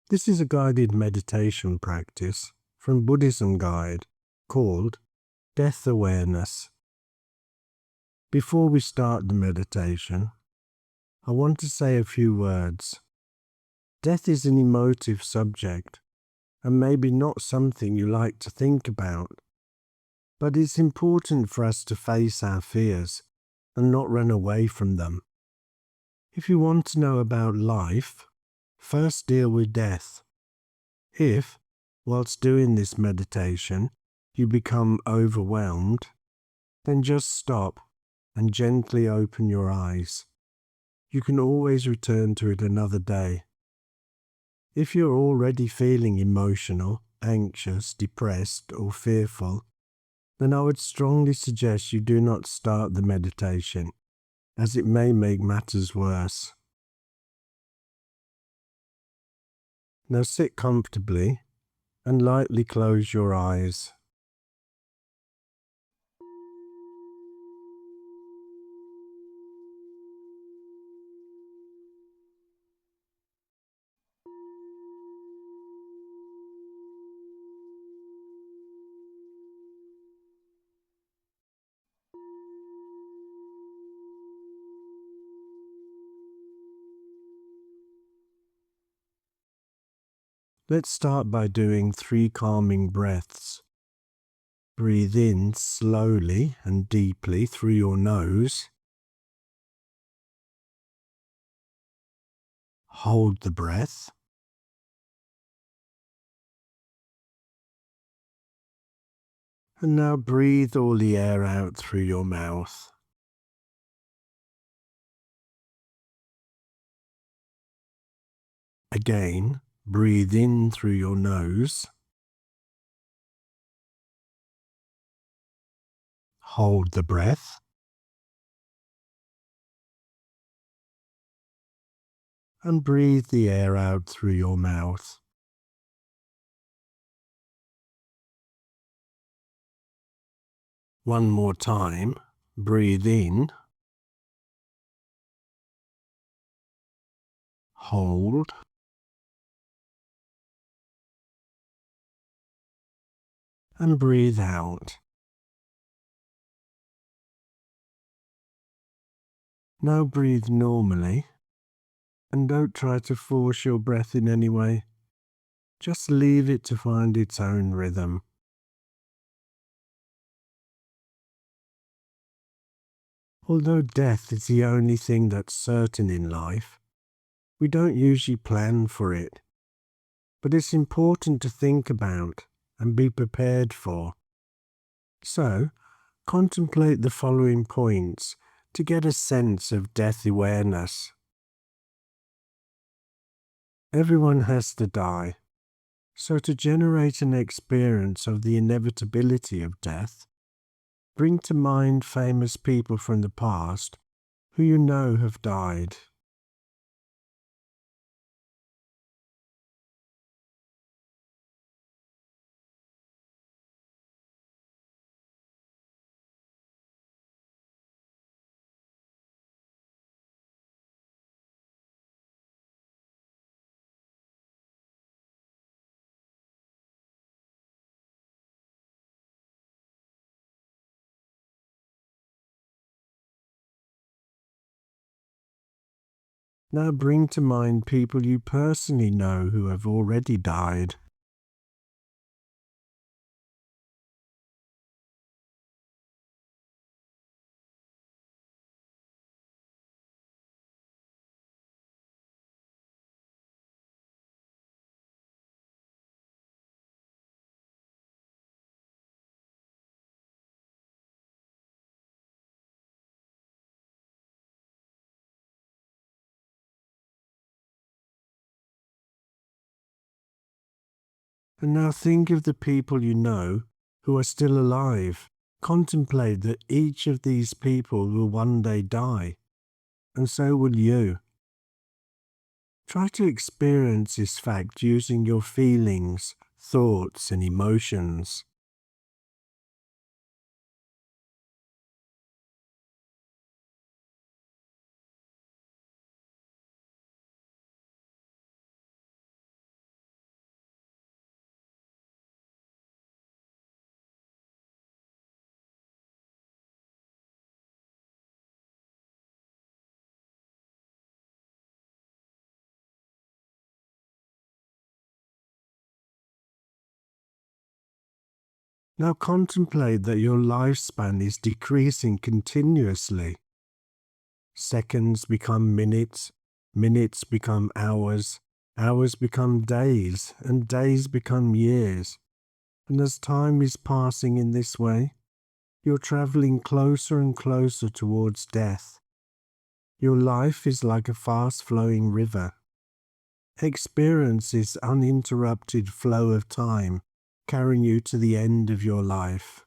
This is a guided meditation practice from Buddhism Guide called Death Awareness. Before we start the meditation, I want to say a few words. Death is an emotive subject and maybe not something you like to think about, but it's important for us to face our fears and not run away from them. If you want to know about life, first deal with death. If, whilst doing this meditation, you become overwhelmed, then just stop and gently open your eyes. You can always return to it another day. If you're already feeling emotional, anxious, depressed, or fearful, then I would strongly suggest you do not start the meditation, as it may make matters worse. Now sit comfortably and lightly close your eyes. Let's start by doing 3 calming breaths. Breathe in slowly and deeply through your nose. Hold the breath. And now breathe all the air out through your mouth. Again, breathe in through your nose. Hold the breath. And breathe the air out through your mouth. One more time. Breathe in. Hold. And breathe out. Now breathe normally, and don't try to force your breath in any way. Just leave it to find its own rhythm. Although death is the only thing that's certain in life, we don't usually plan for it. But it's important to think about and be prepared for. So, contemplate the following points to get a sense of death awareness. Everyone has to die, so to generate an experience of the inevitability of death, bring to mind famous people from the past who you know have died. Now bring to mind people you personally know who have already died. And now think of the people you know who are still alive. Contemplate that each of these people will one day die, and so will you. Try to experience this fact using your feelings, thoughts, and emotions. Now contemplate that your lifespan is decreasing continuously. Seconds become minutes, minutes become hours, hours become days, and days become years. And as time is passing in this way, you're traveling closer and closer towards death. Your life is like a fast-flowing river. Experience this uninterrupted flow of time, carrying you to the end of your life.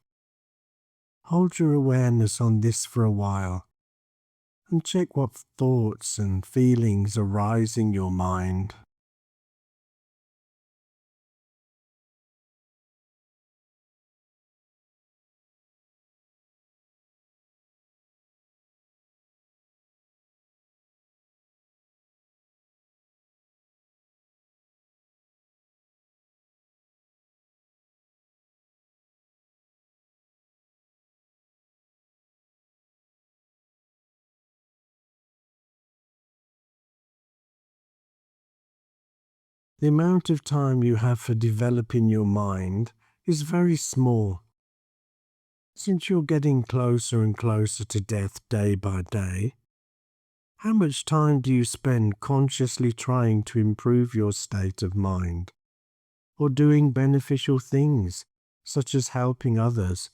Hold your awareness on this for a while, and check what thoughts and feelings arise in your mind. The amount of time you have for developing your mind is very small. Since you're getting closer and closer to death day by day, how much time do you spend consciously trying to improve your state of mind, or doing beneficial things, such as helping others,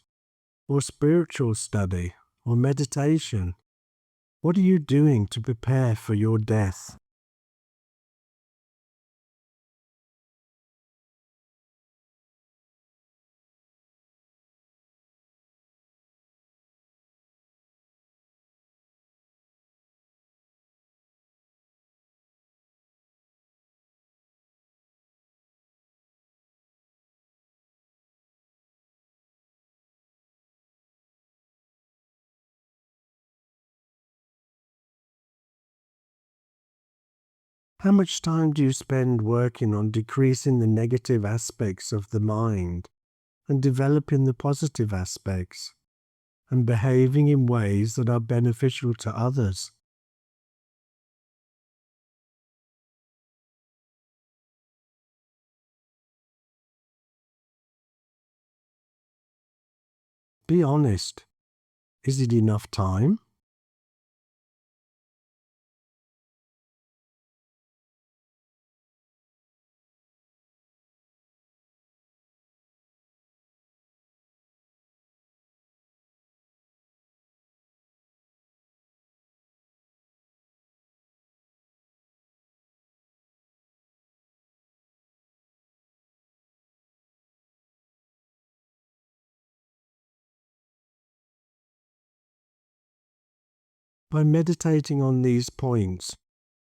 or spiritual study, or meditation? What are you doing to prepare for your death? How much time do you spend working on decreasing the negative aspects of the mind and developing the positive aspects, and behaving in ways that are beneficial to others? Be honest. Is it enough time? By meditating on these points,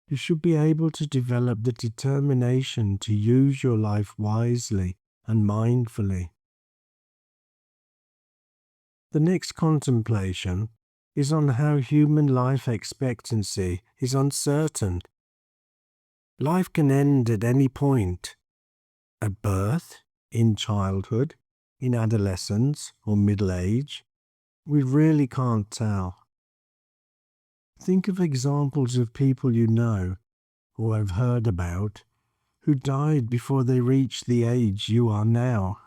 you should be able to develop the determination to use your life wisely and mindfully. The next contemplation is on how human life expectancy is uncertain. Life can end at any point, at birth, in childhood, in adolescence, or middle age. We really can't tell. Think of examples of people you know or have heard about who died before they reached the age you are now.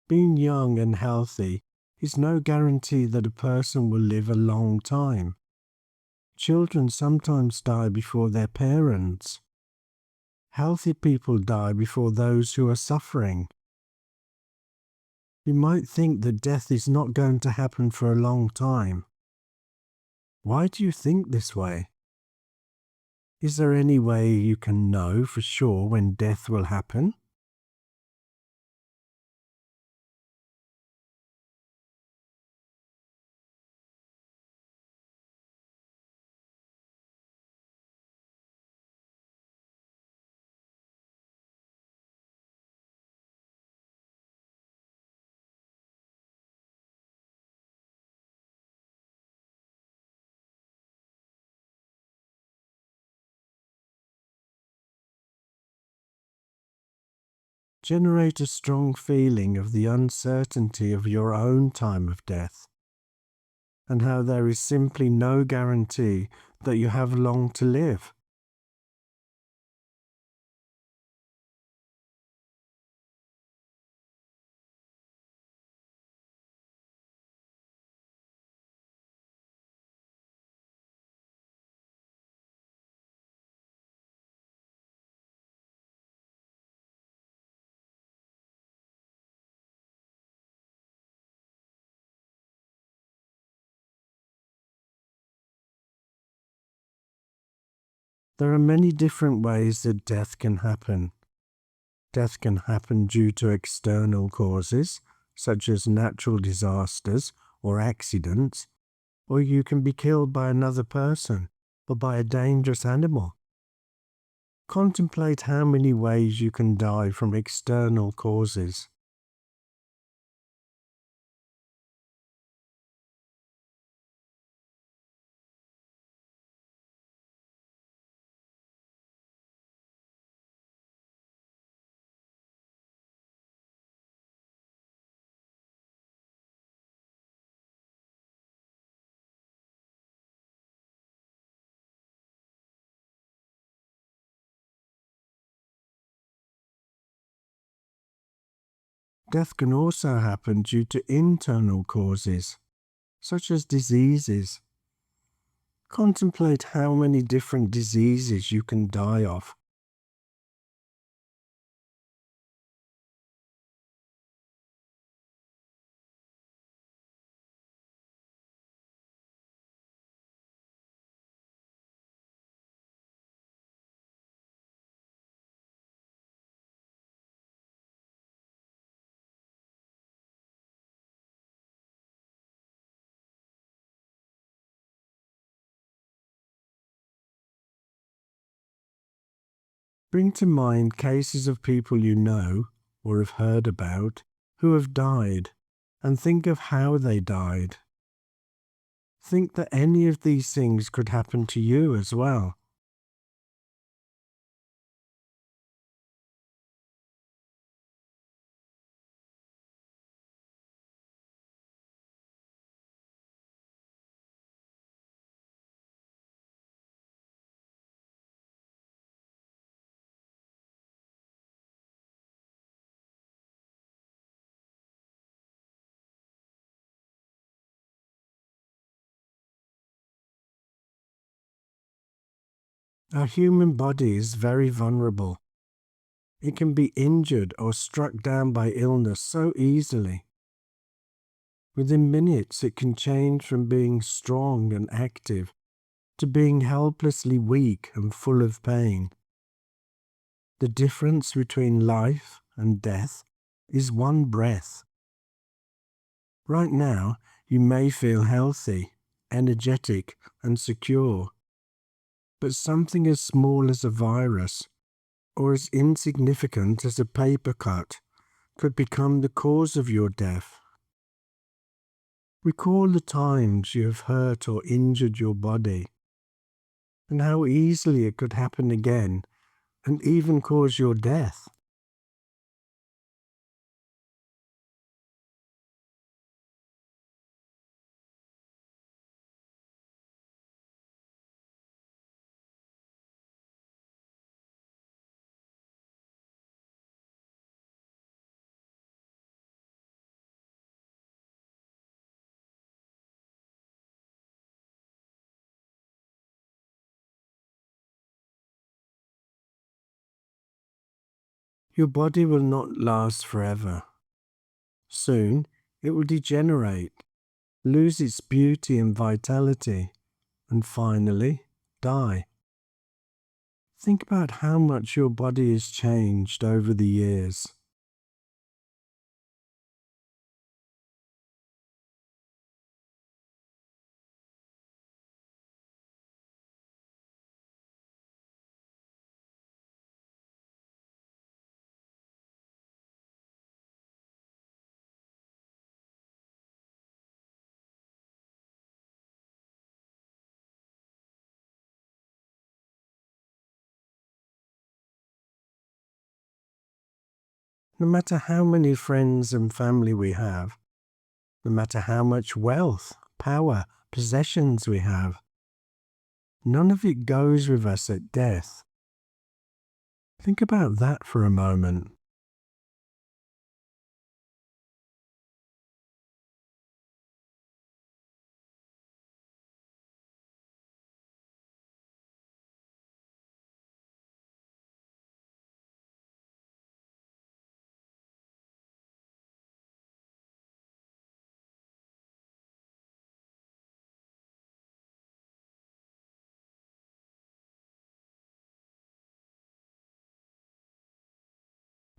Being young and healthy is no guarantee that a person will live a long time. Children sometimes die before their parents. Healthy people die before those who are suffering. You might think that death is not going to happen for a long time. Why do you think this way? Is there any way you can know for sure when death will happen? generate a strong feeling of the uncertainty of your own time of death, and how there is simply no guarantee that you have long to live. There are many different ways that death can happen. Death can happen due to external causes, such as natural disasters or accidents, or you can be killed by another person or by a dangerous animal. Contemplate how many ways you can die from external causes. Death can also happen due to internal causes, such as diseases. Contemplate how many different diseases you can die of. Bring to mind cases of people you know or have heard about who have died, and think of how they died. Think that any of these things could happen to you as well. Our human body is very vulnerable. It can be injured or struck down by illness so easily. Within minutes, it can change from being strong and active to being helplessly weak and full of pain. The difference between life and death is one breath. Right now, you may feel healthy, energetic, and secure, but something as small as a virus or as insignificant as a paper cut could become the cause of your death. Recall the times you have hurt or injured your body, and how easily it could happen again and even cause your death. Your body will not last forever. Soon, it will degenerate, lose its beauty and vitality, and finally, die. Think about how much your body has changed over the years. No matter how many friends and family we have, no matter how much wealth, power, possessions we have, none of it goes with us at death. Think about that for a moment.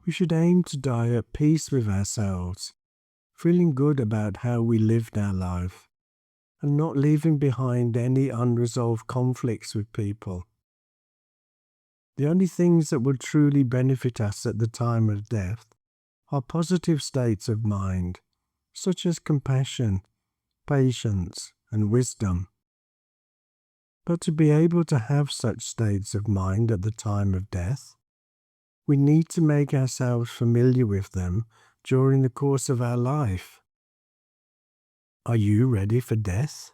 We should aim to die at peace with ourselves, feeling good about how we lived our life, and not leaving behind any unresolved conflicts with people. The only things that will truly benefit us at the time of death are positive states of mind, such as compassion, patience, and wisdom. But to be able to have such states of mind at the time of death, we need to make ourselves familiar with them during the course of our life. Are you ready for death?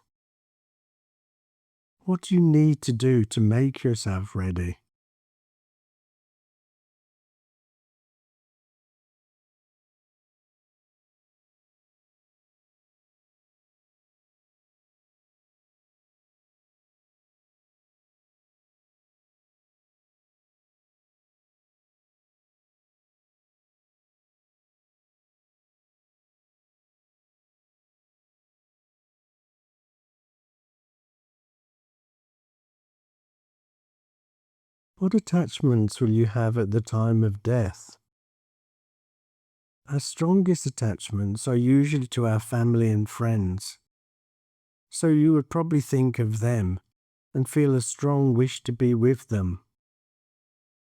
What do you need to do to make yourself ready? What attachments will you have at the time of death? Our strongest attachments are usually to our family and friends. So you would probably think of them and feel a strong wish to be with them.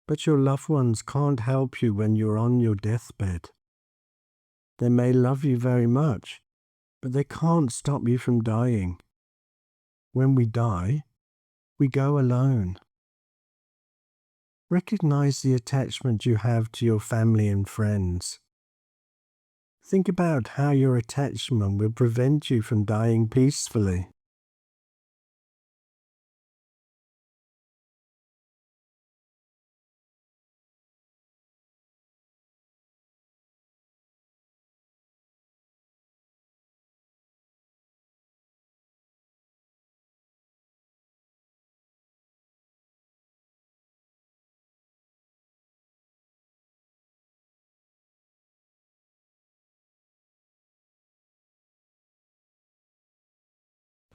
But your loved ones can't help you when you're on your deathbed. They may love you very much, but they can't stop you from dying. When we die, we go alone. Recognize the attachment you have to your family and friends. Think about how your attachment will prevent you from dying peacefully.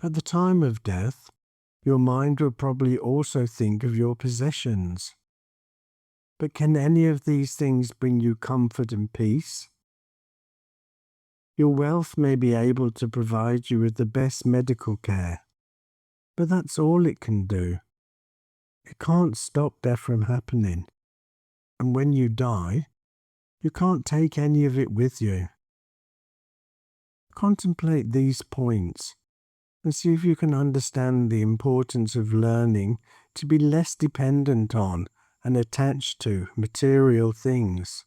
At the time of death, your mind will probably also think of your possessions. But can any of these things bring you comfort and peace? Your wealth may be able to provide you with the best medical care, but that's all it can do. It can't stop death from happening. And when you die, you can't take any of it with you. Contemplate these points and see if you can understand the importance of learning to be less dependent on and attached to material things.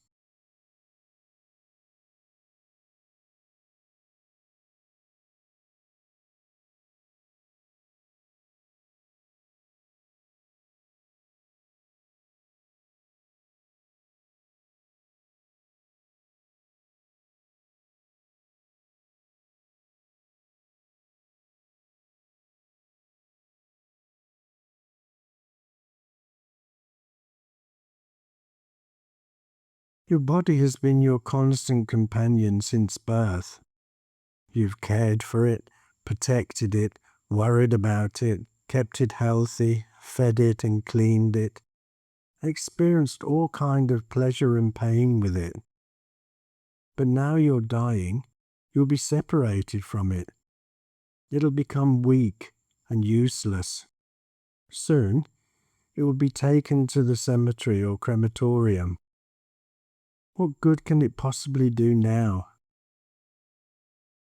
Your body has been your constant companion since birth. You've cared for it, protected it, worried about it, kept it healthy, fed it and cleaned it, experienced all kind of pleasure and pain with it. But now you're dying, you'll be separated from it. It'll become weak and useless. Soon, it will be taken to the cemetery or crematorium. What good can it possibly do now?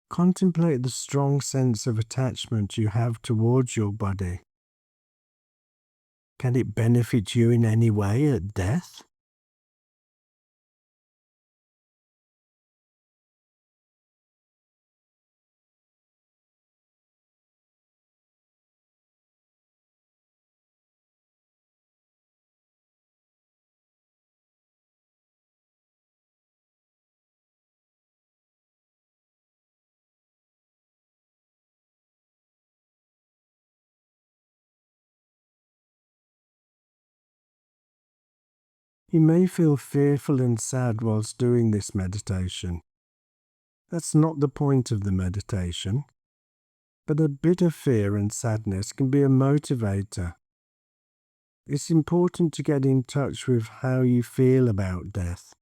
Contemplate the strong sense of attachment you have towards your body. Can it benefit you in any way at death? You may feel fearful and sad whilst doing this meditation. That's not the point of the meditation, but a bit of fear and sadness can be a motivator. It's important to get in touch with how you feel about death,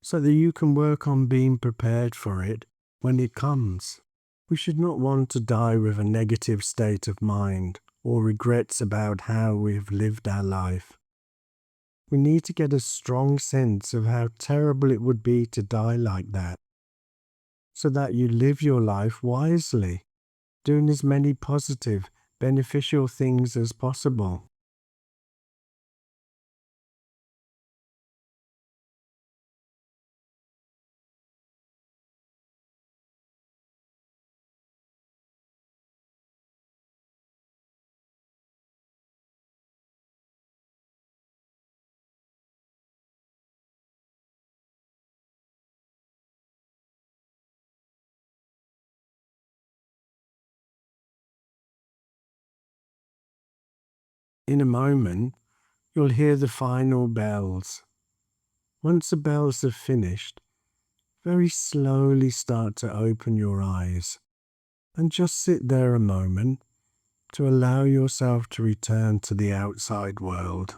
so that you can work on being prepared for it when it comes. We should not want to die with a negative state of mind or regrets about how we have lived our life. We need to get a strong sense of how terrible it would be to die like that, so that you live your life wisely, doing as many positive, beneficial things as possible. In a moment, you'll hear the final bells. Once the bells have finished, very slowly start to open your eyes and just sit there a moment to allow yourself to return to the outside world.